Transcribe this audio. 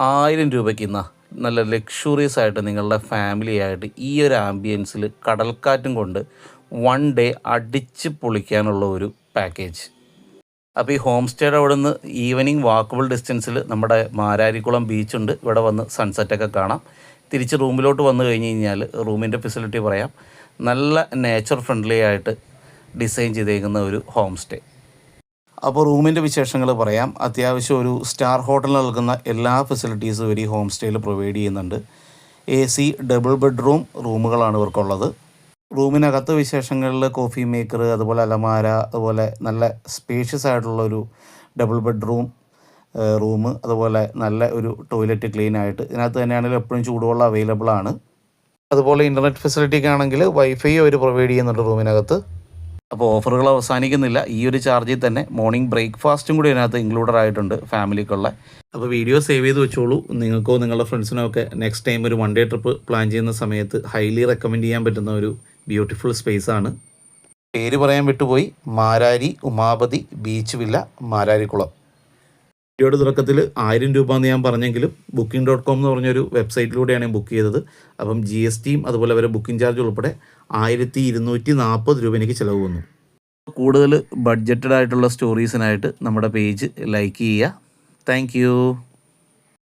1000 രൂപയ്ക്ക് നല്ല ലക്ഷൂറിയസ് ആയിട്ട് നിങ്ങളുടെ ഫാമിലി ആയിട്ട് ഈ ഒരു ആംബിയൻസിൽ കടൽക്കാറ്റും കൊണ്ട് 1 ഡേ അടിച്ച് പൊളിക്കാനുള്ള ഒരു പാക്കേജ്. അപ്പോൾ ഈ ഹോം സ്റ്റേയുടെ അവിടെ നിന്ന് ഈവനിങ് വാക്കബിൾ ഡിസ്റ്റൻസിൽ നമ്മുടെ മാരാരിക്കുളം ബീച്ചുണ്ട്. ഇവിടെ വന്ന് സൺസെറ്റൊക്കെ കാണാം. തിരിച്ച് റൂമിലോട്ട് വന്നു കഴിഞ്ഞ് കഴിഞ്ഞാൽ റൂമിൻ്റെ ഫെസിലിറ്റി പറയാം. നല്ല നേച്ചർ ഫ്രണ്ട്ലി ആയിട്ട് ഡിസൈൻ ചെയ്തേക്കുന്ന ഒരു ഹോം സ്റ്റേ. അപ്പോൾ റൂമിൻ്റെ വിശേഷങ്ങൾ പറയാം. അത്യാവശ്യം ഒരു സ്റ്റാർ ഹോട്ടലിൽ നൽകുന്ന എല്ലാ ഫെസിലിറ്റീസും ഒരു ഹോം സ്റ്റേയിൽ പ്രൊവൈഡ് ചെയ്യുന്നുണ്ട്. AC ഡബിൾ ബെഡ്റൂം റൂമുകളാണ് ഇവർക്കുള്ളത്. റൂമിനകത്ത് വിശേഷങ്ങളിൽ കോഫി മേക്കർ, അതുപോലെ അലമാര, അതുപോലെ നല്ല സ്പേഷ്യസ് ആയിട്ടുള്ളൊരു ഡബിൾ ബെഡ്റൂം റൂം, അതുപോലെ നല്ല ഒരു ടോയ്ലറ്റ് ക്ലീൻ ആയിട്ട് ഇതിനകത്ത് തന്നെയാണെങ്കിലും എപ്പോഴും ചൂടുവെള്ളം അവൈലബിൾ ആണ്. അതുപോലെ ഇൻ്റർനെറ്റ് ഫെസിലിറ്റിക്ക് ആണെങ്കിൽ വൈഫൈ അവർ പ്രൊവൈഡ് ചെയ്യുന്നുണ്ട് റൂമിനകത്ത്. അപ്പോൾ ഓഫറുകൾ അവസാനിക്കുന്നില്ല. ഈ ഒരു ചാർജിൽ തന്നെ മോർണിംഗ് ബ്രേക്ക്ഫാസ്റ്റും കൂടി ഇതിനകത്ത് ഇൻക്ലൂഡഡ് ആയിട്ടുണ്ട് ഫാമിലിക്കുള്ള. അപ്പോൾ വീഡിയോ സേവ് ചെയ്ത് വെച്ചോളൂ. നിങ്ങൾക്കോ നിങ്ങളുടെ ഫ്രണ്ട്സിനോ ഒക്കെ നെക്സ്റ്റ് ടൈം ഒരു 1 ഡേ ട്രിപ്പ് പ്ലാൻ ചെയ്യുന്ന സമയത്ത് ഹൈലി റെക്കമെൻഡ് ചെയ്യാൻ പറ്റുന്ന ഒരു ബ്യൂട്ടിഫുൾ സ്പേസ് ആണ്. പേര് പറയാൻ വിട്ടുപോയി, മാരാരി ഉമാപതി ബീച്ച് വില്ല മാരാരിക്കുളം. വീഡിയോയുടെ തുടക്കത്തിൽ 1000 രൂപ എന്ന് ഞാൻ പറഞ്ഞെങ്കിലും booking.com എന്ന് പറഞ്ഞൊരു വെബ്സൈറ്റിലൂടെയാണ് ഞാൻ ബുക്ക് ചെയ്തത്. അപ്പം GSTയും അതുപോലെ അവരെ ബുക്കിംഗ് ചാർജ് ഉൾപ്പെടെ 1240 രൂപ എനിക്ക് ചിലവ് വന്നു. കൂടുതൽ ബഡ്ജറ്റഡ് ആയിട്ടുള്ള സ്റ്റോറീസിനായിട്ട് നമ്മുടെ പേജ് ലൈക്ക് ചെയ്യുക. താങ്ക്